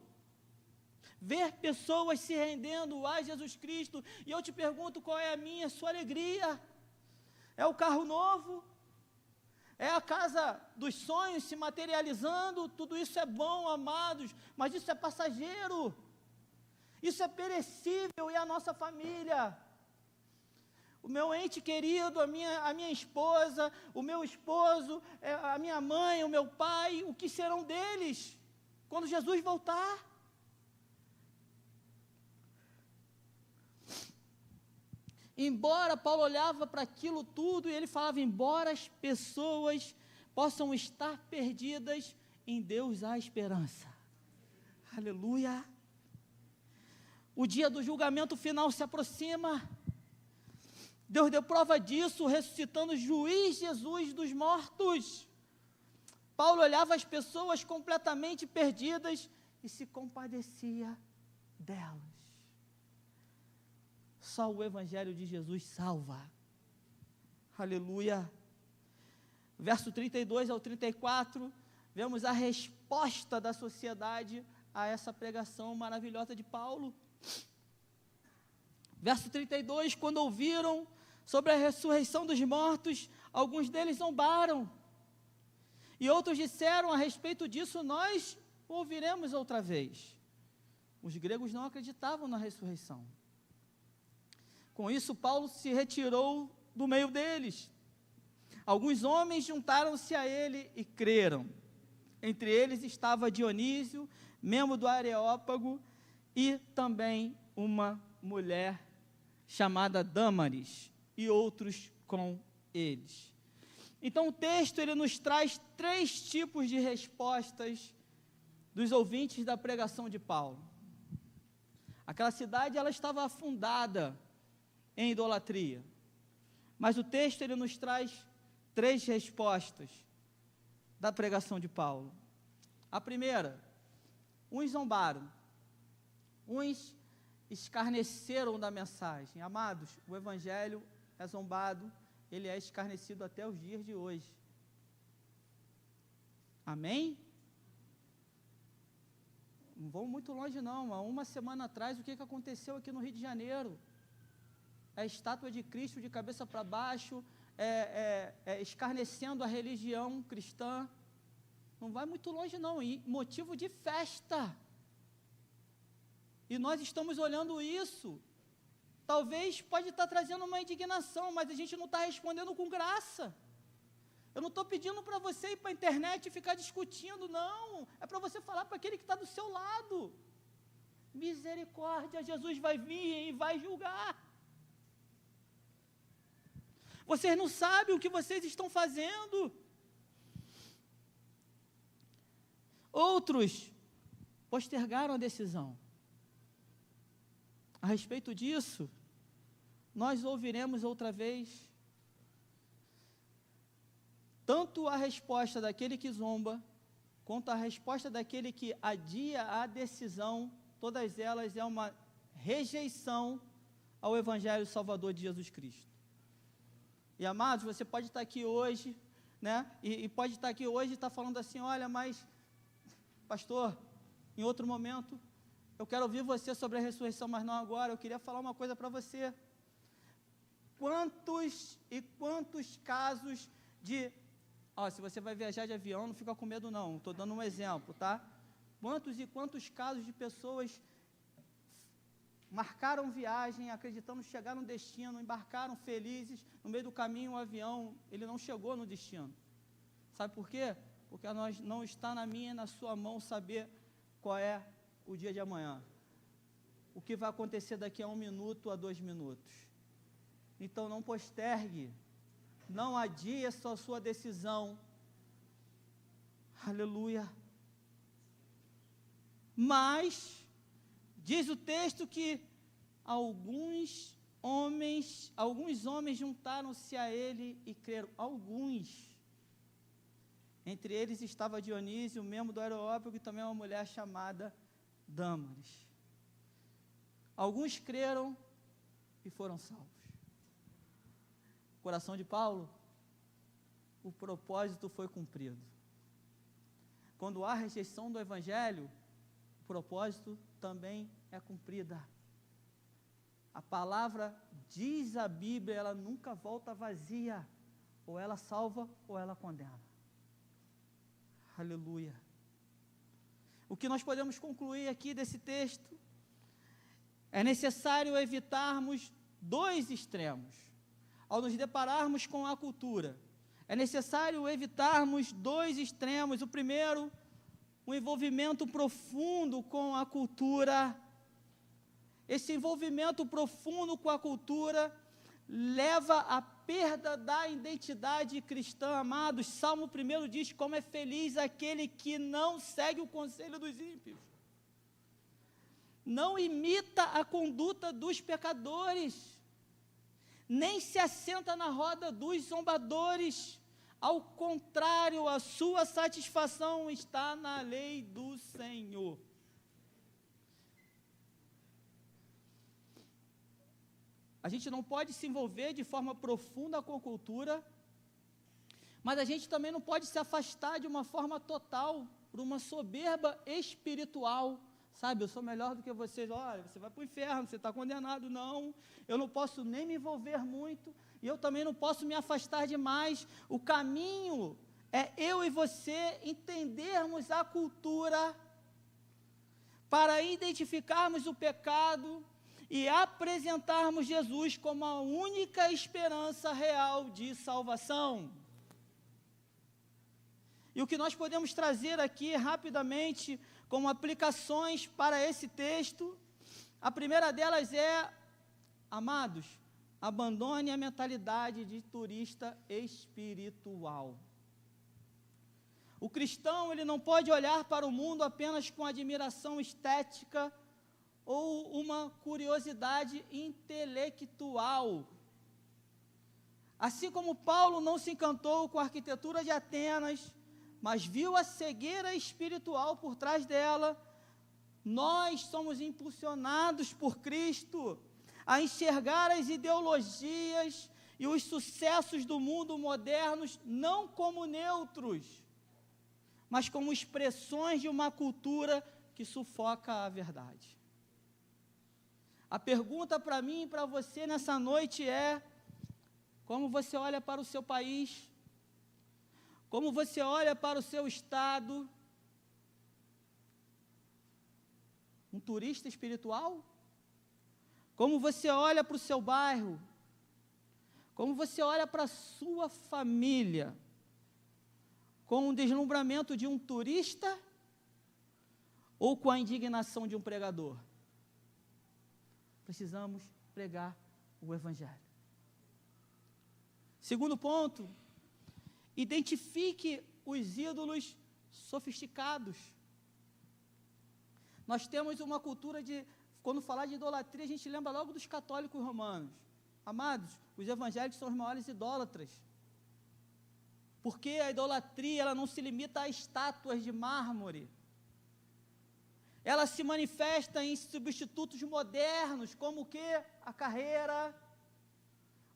[SPEAKER 1] Ver pessoas se rendendo a Jesus Cristo. E eu te pergunto, qual é a minha, a sua alegria? É o carro novo? É a casa dos sonhos se materializando? Tudo isso é bom, amados, mas isso é passageiro. Isso é perecível, e a nossa família? O meu ente querido, a minha esposa, o meu esposo, a minha mãe, o meu pai, o que serão deles quando Jesus voltar? Embora Paulo olhava para aquilo tudo e ele falava, embora as pessoas possam estar perdidas, em Deus há esperança. Aleluia. O dia do julgamento final se aproxima. Deus deu prova disso, ressuscitando o juiz Jesus dos mortos. Paulo olhava as pessoas completamente perdidas e se compadecia delas. Só o Evangelho de Jesus salva. Aleluia. Verso 32 ao 34, vemos a resposta da sociedade a essa pregação maravilhosa de Paulo. Verso 32, quando ouviram sobre a ressurreição dos mortos, alguns deles zombaram, e outros disseram a respeito disso, nós ouviremos outra vez. Os gregos não acreditavam na ressurreição. Com isso, Paulo se retirou do meio deles. Alguns homens juntaram-se a ele e creram. Entre eles estava Dionísio, membro do Areópago, e também uma mulher chamada Dâmaris, e outros com eles. Então o texto ele nos traz 3 tipos de respostas dos ouvintes da pregação de Paulo. Aquela cidade ela estava afundada em idolatria, mas o texto ele nos traz 3 respostas. da pregação de Paulo. A primeira, uns zombaram, uns escarneceram da mensagem. Amados, o evangelho é zombado, ele é escarnecido até os dias de hoje. Amém? Não vamos muito longe não, há uma semana atrás, o que aconteceu aqui no Rio de Janeiro? A estátua de Cristo de cabeça para baixo, escarnecendo a religião cristã. Não vai muito longe não, e motivo de festa. E nós estamos olhando isso. Talvez pode estar trazendo uma indignação, mas a gente não está respondendo com graça. Eu não estou pedindo para você ir para a internet e ficar discutindo, não. É para você falar para aquele que está do seu lado. Misericórdia, Jesus vai vir e vai julgar. Vocês não sabem o que vocês estão fazendo. Outros postergaram a decisão. A respeito disso, nós ouviremos outra vez tanto a resposta daquele que zomba, quanto a resposta daquele que adia a decisão, todas elas é uma rejeição ao Evangelho Salvador de Jesus Cristo. E amados, você pode estar aqui hoje, né, e pode estar aqui hoje e estar falando assim, olha, mas, pastor, em outro momento, eu quero ouvir você sobre a ressurreição, mas não agora, eu queria falar uma coisa para você. Quantos e quantos casos de... se você vai viajar de avião, não fica com medo não, estou dando um exemplo, tá? Quantos e quantos casos de pessoas marcaram viagem, acreditando chegar no destino, embarcaram felizes, no meio do caminho o avião, ele não chegou no destino. Sabe por quê? Porque nós não está na minha e na sua mão saber qual é o dia de amanhã. O que vai acontecer daqui a 1 minuto a 2 minutos. Então não postergue, não adie a sua decisão. Aleluia. Mas, diz o texto que alguns homens juntaram-se a ele e creram. Alguns. Entre eles estava Dionísio, membro do Areópago, e também uma mulher chamada Dâmaris. Alguns creram e foram salvos. Coração de Paulo, o propósito foi cumprido. Quando há rejeição do Evangelho, o propósito também é cumprida. A palavra, diz a Bíblia, ela nunca volta vazia. Ou ela salva, ou ela condena. Aleluia. O que nós podemos concluir aqui desse texto, é necessário evitarmos 2 extremos. Ao nos depararmos com a cultura, é necessário evitarmos 2 extremos. O primeiro, um envolvimento profundo com a cultura. Esse envolvimento profundo com a cultura leva à perda da identidade cristã. Amados, Salmo 1 diz, como é feliz aquele que não segue o conselho dos ímpios, não imita a conduta dos pecadores, nem se assenta na roda dos zombadores. Ao contrário, a sua satisfação está na lei do Senhor. A gente não pode se envolver de forma profunda com a cultura, mas a gente também não pode se afastar de uma forma total por uma soberba espiritual. Sabe, eu sou melhor do que vocês, olha, você vai para o inferno, você está condenado. Não, eu não posso nem me envolver muito, e eu também não posso me afastar demais. O caminho é eu e você entendermos a cultura, para identificarmos o pecado, e apresentarmos Jesus como a única esperança real de salvação. E o que nós podemos trazer aqui rapidamente, como aplicações para esse texto, a primeira delas é, amados, abandone a mentalidade de turista espiritual. O cristão, ele não pode olhar para o mundo apenas com admiração estética, ou uma curiosidade intelectual. Assim como Paulo não se encantou com a arquitetura de Atenas, mas viu a cegueira espiritual por trás dela. Nós somos impulsionados por Cristo a enxergar as ideologias e os sucessos do mundo modernos não como neutros, mas como expressões de uma cultura que sufoca a verdade. A pergunta para mim e para você nessa noite é: como você olha para o seu país? Como você olha para o seu estado? Um turista espiritual? Como você olha para o seu bairro? Como você olha para a sua família? Com o deslumbramento de um turista ou com a indignação de um pregador? Precisamos pregar o Evangelho. Segundo ponto, identifique os ídolos sofisticados. Nós temos uma cultura de, quando falar de idolatria, a gente lembra logo dos católicos romanos. Amados, os evangélicos são os maiores idólatras. Porque a idolatria, ela não se limita a estátuas de mármore. Ela se manifesta em substitutos modernos, como o quê? A carreira.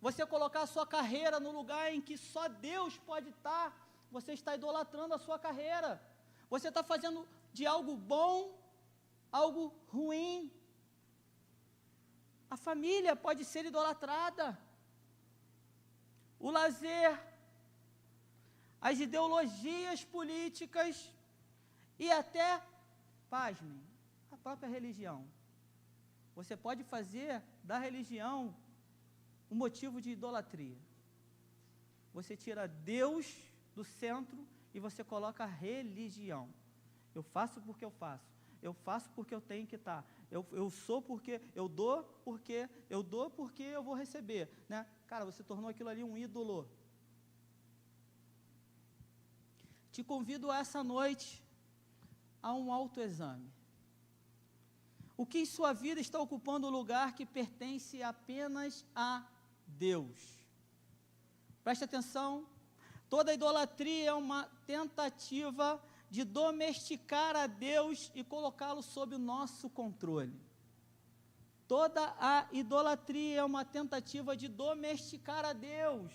[SPEAKER 1] Você colocar a sua carreira no lugar em que só Deus pode estar, você está idolatrando a sua carreira. Você está fazendo de algo bom, algo ruim. A família pode ser idolatrada. O lazer, as ideologias políticas e até, pasmem, a própria religião. Você pode fazer da religião um motivo de idolatria. Você tira Deus do centro e você coloca a religião. Eu faço porque eu faço. Eu faço porque eu tenho que estar. Eu sou porque eu dou porque eu vou receber, né? Cara, você tornou aquilo ali um ídolo. Te convido a essa noite a um autoexame. O que em sua vida está ocupando o lugar que pertence apenas a Deus? Preste atenção, toda idolatria é uma tentativa de domesticar a Deus e colocá-lo sob o nosso controle. Toda a idolatria é uma tentativa de domesticar a Deus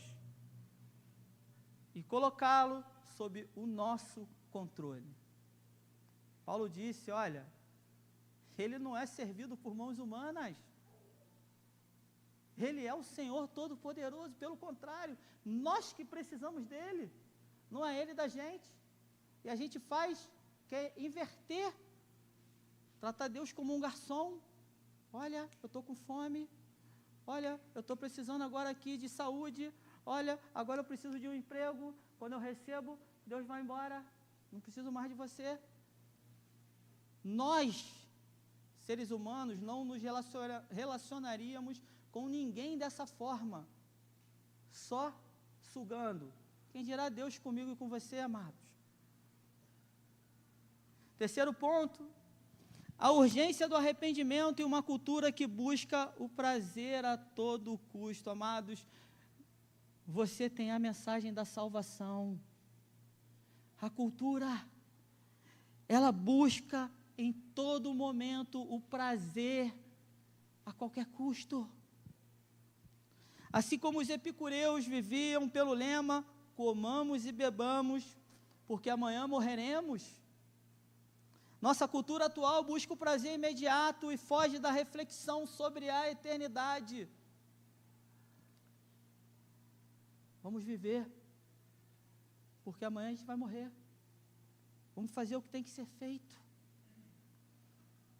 [SPEAKER 1] e colocá-lo sob o nosso controle. Paulo disse, olha, ele não é servido por mãos humanas. Ele é o Senhor Todo-Poderoso, pelo contrário, nós que precisamos dele, não é ele da gente. E a gente quer inverter, tratar Deus como um garçom. Olha, eu estou com fome, olha, eu estou precisando agora aqui de saúde, olha, agora eu preciso de um emprego, quando eu recebo, Deus vai embora, não preciso mais de você. Nós, seres humanos, não nos relacionaríamos com ninguém dessa forma, só sugando. Quem dirá Deus comigo e com você, amados? Terceiro ponto, a urgência do arrependimento e uma cultura que busca o prazer a todo custo. Amados, você tem a mensagem da salvação. A cultura, ela busca em todo momento o prazer a qualquer custo. Assim como os epicureus viviam pelo lema, comamos e bebamos, porque amanhã morreremos. Nossa cultura atual busca o prazer imediato e foge da reflexão sobre a eternidade. Vamos viver, porque amanhã a gente vai morrer. Vamos fazer o que tem que ser feito.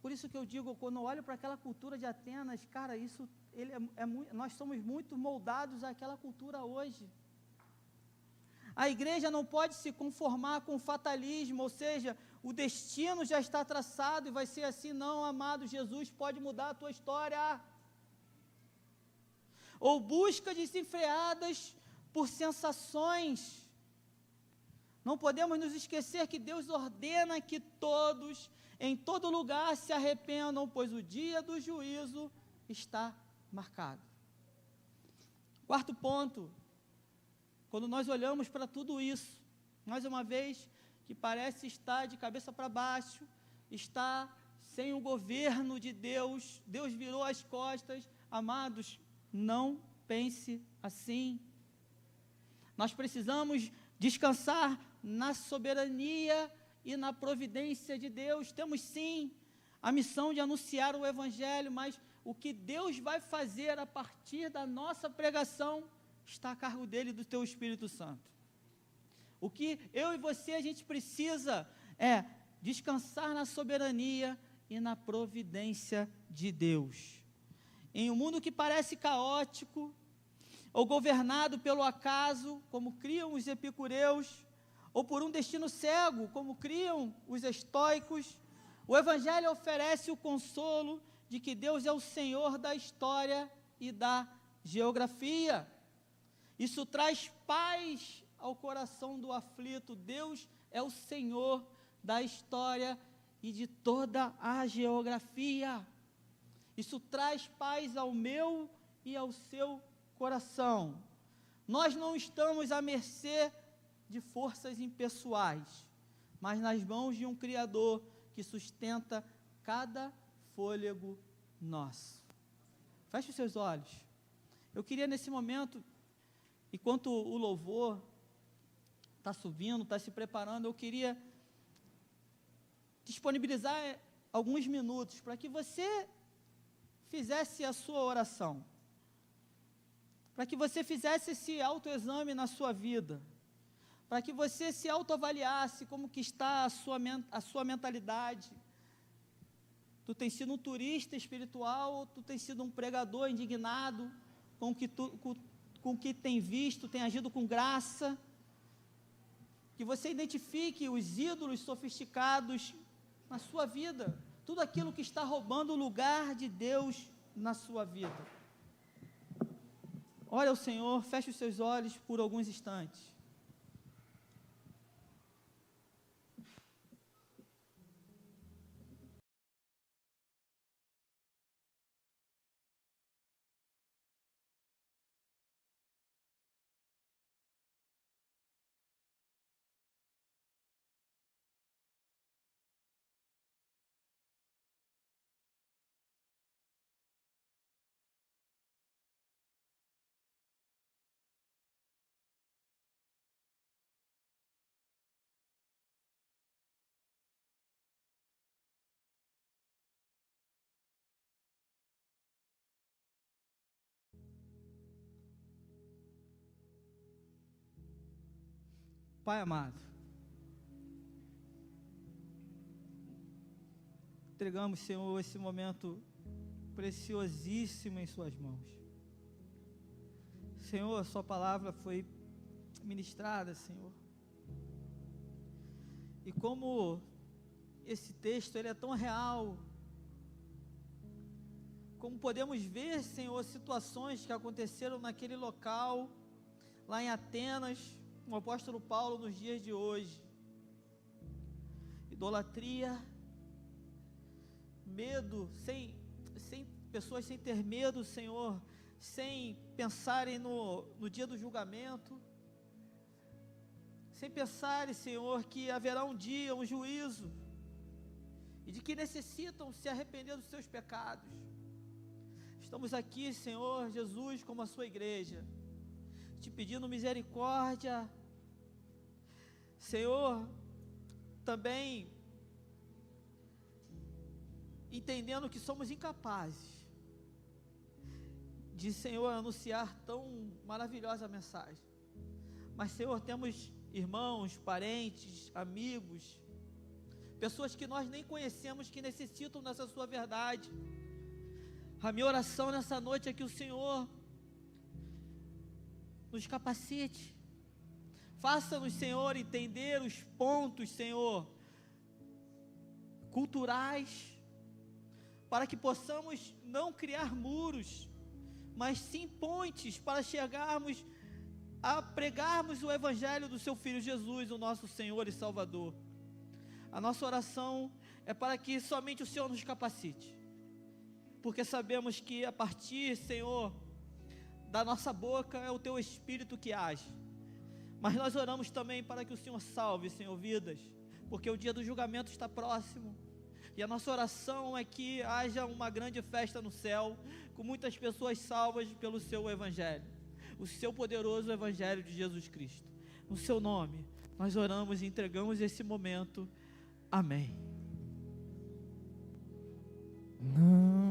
[SPEAKER 1] Por isso que eu digo, quando eu olho para aquela cultura de Atenas, cara, isso, nós somos muito moldados àquela cultura hoje. A igreja não pode se conformar com o fatalismo, ou seja, o destino já está traçado e vai ser assim. Não, amado, Jesus pode mudar a tua história. Ou busca desenfreadas por sensações. Não podemos nos esquecer que Deus ordena que todos, em todo lugar, se arrependam, pois o dia do juízo está marcado. Quarto ponto, quando nós olhamos para tudo isso, mais uma vez, que parece estar de cabeça para baixo, está sem o governo de Deus, Deus virou as costas. Amados, não pense assim. Nós precisamos descansar na soberania e na providência de Deus. Temos sim a missão de anunciar o Evangelho, mas o que Deus vai fazer a partir da nossa pregação está a cargo dele e do teu Espírito Santo. O que eu e você, a gente precisa é descansar na soberania e na providência de Deus. Em um mundo que parece caótico, ou governado pelo acaso, como criam os epicureus, ou por um destino cego, como criam os estoicos, o Evangelho oferece o consolo de que Deus é o Senhor da história e da geografia. Isso traz paz ao coração do aflito. Deus é o Senhor da história e de toda a geografia. Isso traz paz ao meu e ao seu coração. Nós não estamos à mercê de forças impessoais, mas nas mãos de um Criador que sustenta cada fôlego nosso. Feche os seus olhos. Eu queria nesse momento, enquanto o louvor está subindo, está se preparando, eu queria disponibilizar alguns minutos para que você fizesse a sua oração, para que você fizesse esse autoexame na sua vida, para que você se autoavaliasse como que está a sua mentalidade. Tu tens sido um turista espiritual, ou tu tens sido um pregador indignado com o que tem visto, tem agido com graça? Que você identifique os ídolos sofisticados na sua vida, tudo aquilo que está roubando o lugar de Deus na sua vida. Olha ao Senhor, feche os seus olhos por alguns instantes. Pai amado, entregamos, Senhor, esse momento preciosíssimo em suas mãos. Senhor, a sua palavra foi ministrada, Senhor. E como esse texto ele é tão real, como podemos ver, Senhor, situações que aconteceram naquele local, lá em Atenas, com o apóstolo Paulo nos dias de hoje. Idolatria, medo, sem pessoas sem ter medo, Senhor, sem pensarem no dia do julgamento, sem pensarem, Senhor, que haverá um dia, um juízo, e de que necessitam se arrepender dos seus pecados. Estamos aqui, Senhor Jesus, como a sua igreja, te pedindo misericórdia, Senhor, também entendendo que somos incapazes de, Senhor, anunciar tão maravilhosa mensagem. Mas, Senhor, temos irmãos, parentes, amigos, pessoas que nós nem conhecemos que necessitam dessa sua verdade. A minha oração nessa noite é que o Senhor nos capacite, faça-nos, Senhor, entender os pontos, Senhor, culturais, para que possamos não criar muros, mas sim pontes para chegarmos a pregarmos o Evangelho do seu Filho Jesus, o nosso Senhor e Salvador. A nossa oração é para que somente o Senhor nos capacite, porque sabemos que a partir, Senhor, da nossa boca é o teu Espírito que age, Mas nós oramos também para que o Senhor salve, Senhor, vidas, porque o dia do julgamento está próximo. E a nossa oração é que haja uma grande festa no céu, com muitas pessoas salvas pelo seu Evangelho, o seu poderoso Evangelho de Jesus Cristo. No seu nome, nós oramos e entregamos esse momento. Amém.
[SPEAKER 2] Não